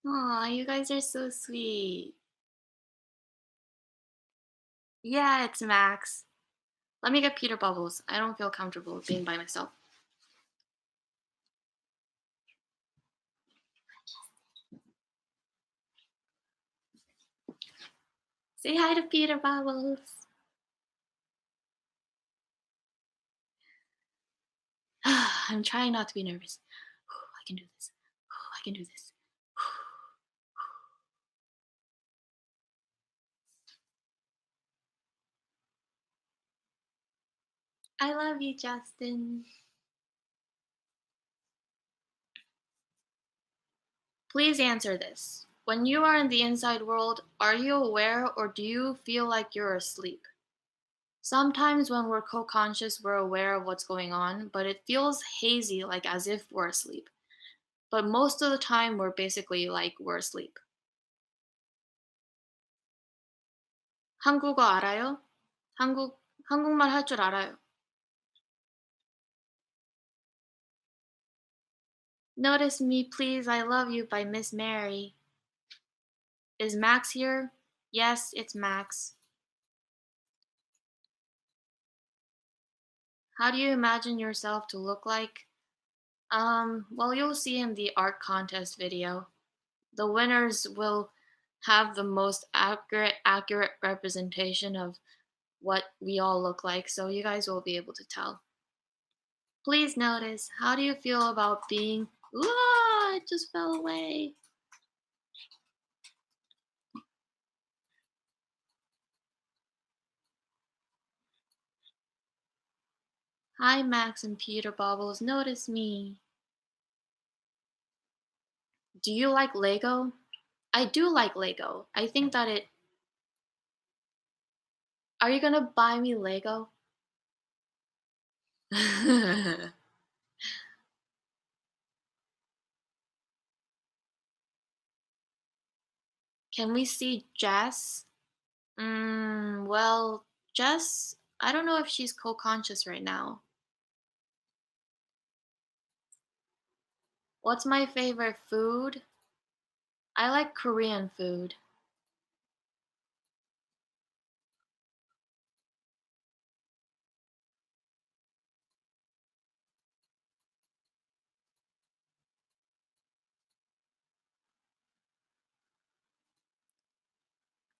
Aw, you guys are so sweet. Yeah, it's Max. Let me get Peter Bubbles. I don't feel comfortable being by myself. Say hi to Peter Bubbles. I'm trying not to be nervous. I can do this. I can do this. I love you, Justin. Please answer this. When you are in the inside world, are you aware or do you feel like you're asleep? Sometimes when we're co conscious, we're aware of what's going on, but it feels hazy, like as if we're asleep. But most of the time, we're basically like we're asleep. 한국어 알아요? 한국말 할 줄 알아요. Notice Me Please I Love You by Miss Mary. Is Max here? Yes, it's Max. How do you imagine yourself to look like? Well, you'll see in the art contest video. The winners will have the most accurate representation of what we all look like, so you guys will be able to tell. Please notice, how do you feel about being it just fell away. Hi Max and Peter Bubbles, notice me. Do you like Lego? I do like Lego. I think that it Are you gonna buy me Lego? Can we see Jess? Well, Jess, I don't know if she's co-conscious right now. What's my favorite food? I like Korean food.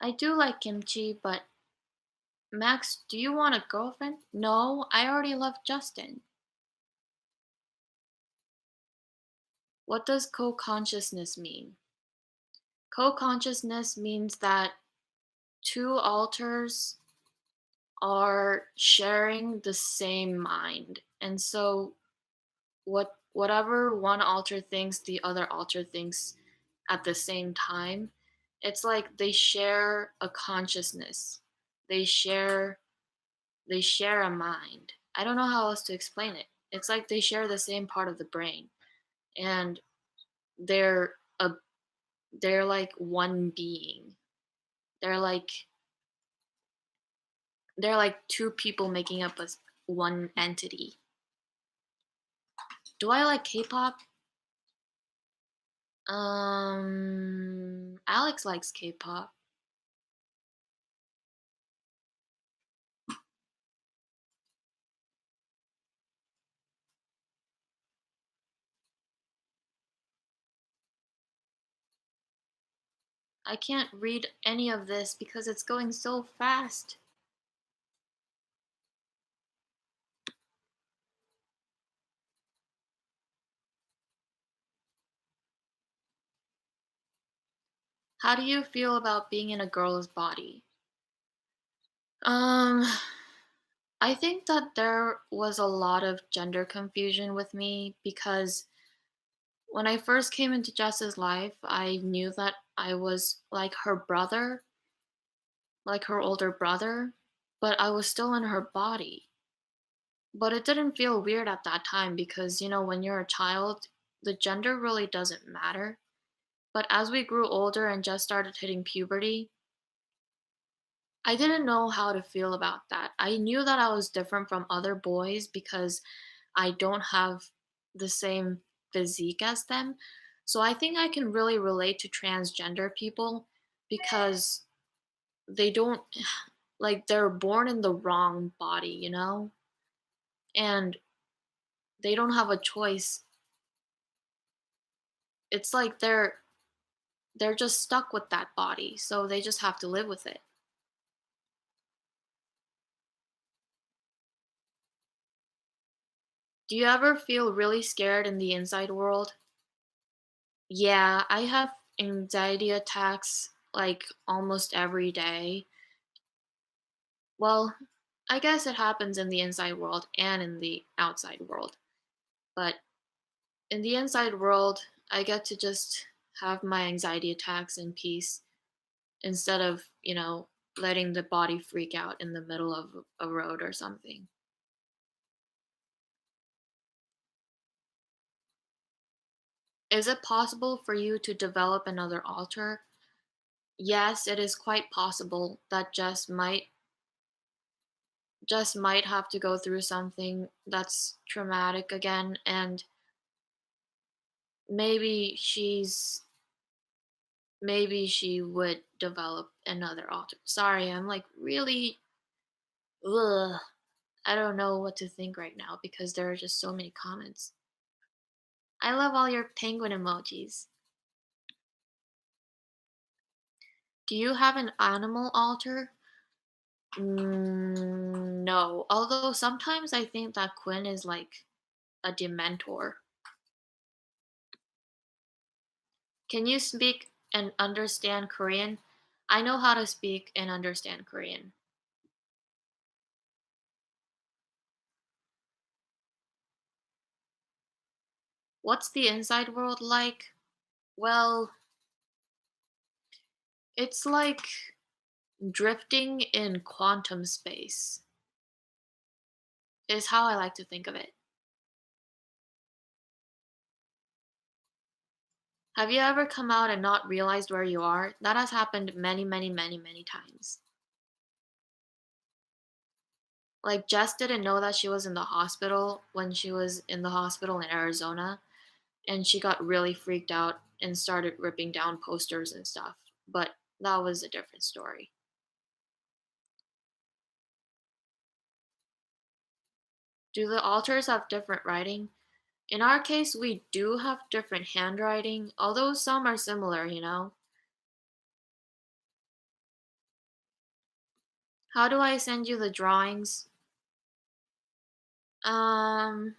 I do like kimchi, but Max, do you want a girlfriend? No, I already love Justin. What does co-consciousness mean? Co-consciousness means that two alters are sharing the same mind. And so whatever one alter thinks, the other alter thinks at the same time. It's like they share a consciousness. They share they share a mind. I don't know how else to explain it. It's like they share the same part of the brain and they're a they're like one being. They're like they're like two people making up as one entity. Do I like K-pop? Alex likes K-pop. I can't read any of this because it's going so fast. How do you feel about being in a girl's body? Um, I think that there was a lot of gender confusion with me because when I first came into Jess's life, I knew that I was like her brother, like her older brother, but I was still in her body. But it didn't feel weird at that time because, when you're a child, the gender really doesn't matter. But as we grew older and just started hitting puberty, I didn't know how to feel about that. I knew that I was different from other boys because I don't have the same physique as them, So I think I can really relate to transgender people because they don't like they're born in the wrong body, And they don't have a choice. It's like they're just stuck with that body, so they just have to live with it. Do you ever feel really scared in the inside world? Yeah, I have anxiety attacks like almost every day. Well, I guess it happens in the inside world and in the outside world. But in the inside world, I get to just have my anxiety attacks in peace instead of, letting the body freak out in the middle of a road or something. Is it possible for you to develop another alter? Yes, it is quite possible that Jess might have to go through something that's traumatic again, and maybe maybe she would develop another alter. Sorry, I'm like really ugh. I don't know what to think right now because there are just so many comments. I love all your penguin emojis. Do you have an animal alter? No. Although sometimes I think that Quinn is like a dementor. Can you speak and understand Korean? I know how to speak and understand Korean. What's the inside world like? Well, it's like drifting in quantum space, is how I like to think of it. Have you ever come out and not realized where you are? That has happened many, many, many, many times. Like, Jess didn't know that she was in the hospital when she was in the hospital in Arizona, and she got really freaked out and started ripping down posters and stuff. But that was a different story. Do the altars have different writing? In our case, we do have different handwriting, although some are similar. How do I send you the drawings? Um,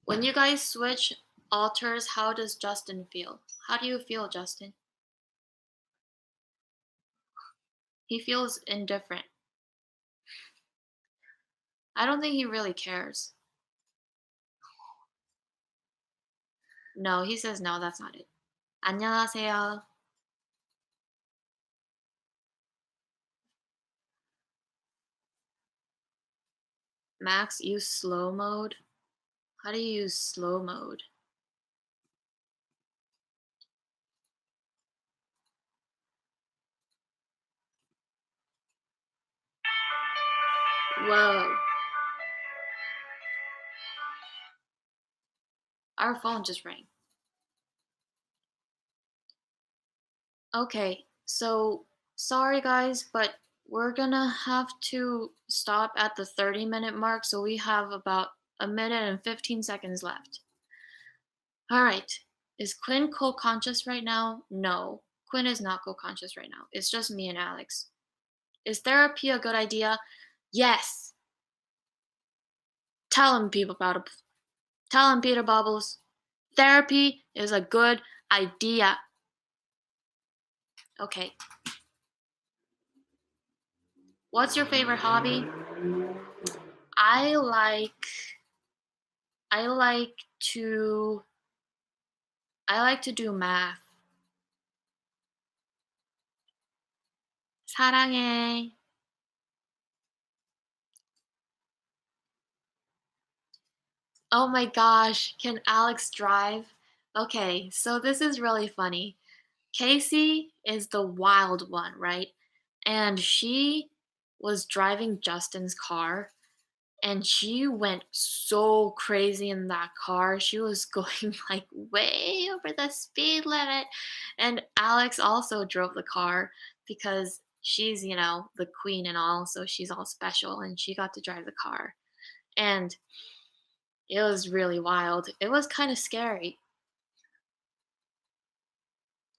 when you guys switch altars, how does Justin feel? How do you feel, Justin? He feels indifferent. I don't think he really cares. No, he says no, that's not it. 안녕하세요. Max, use slow mode. How do you use slow mode? Whoa. Our phone just rang. Okay, so sorry guys, but we're gonna have to stop at the 30-minute mark, so we have about a minute and 15 seconds left. All right. Is Quinn co-conscious right now? No. Quinn is not co-conscious right now. It's just me and Alex. Is therapy a good idea? Yes. Tell him, people about it. Tell him, Peter Bubbles. Therapy is a good idea. Okay. What's your favorite hobby? I like I like to I like to do math. 사랑해. Oh my gosh, can Alex drive? Okay, so this is really funny. Casey is the wild one, right? And she was driving Justin's car, and she went so crazy in that car. She was going like way over the speed limit. And Alex also drove the car because she's, the queen and all, so she's all special and she got to drive the car. And it was really wild. It was kind of scary.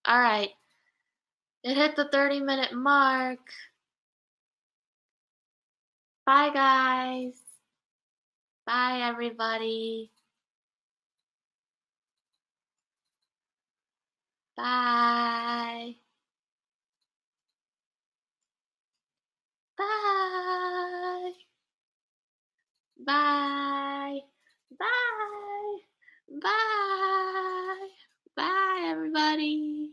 All right, it hit the 30-minute mark. Bye, guys. Bye, everybody. Bye. Bye. Bye. Bye. Bye. Bye, everybody.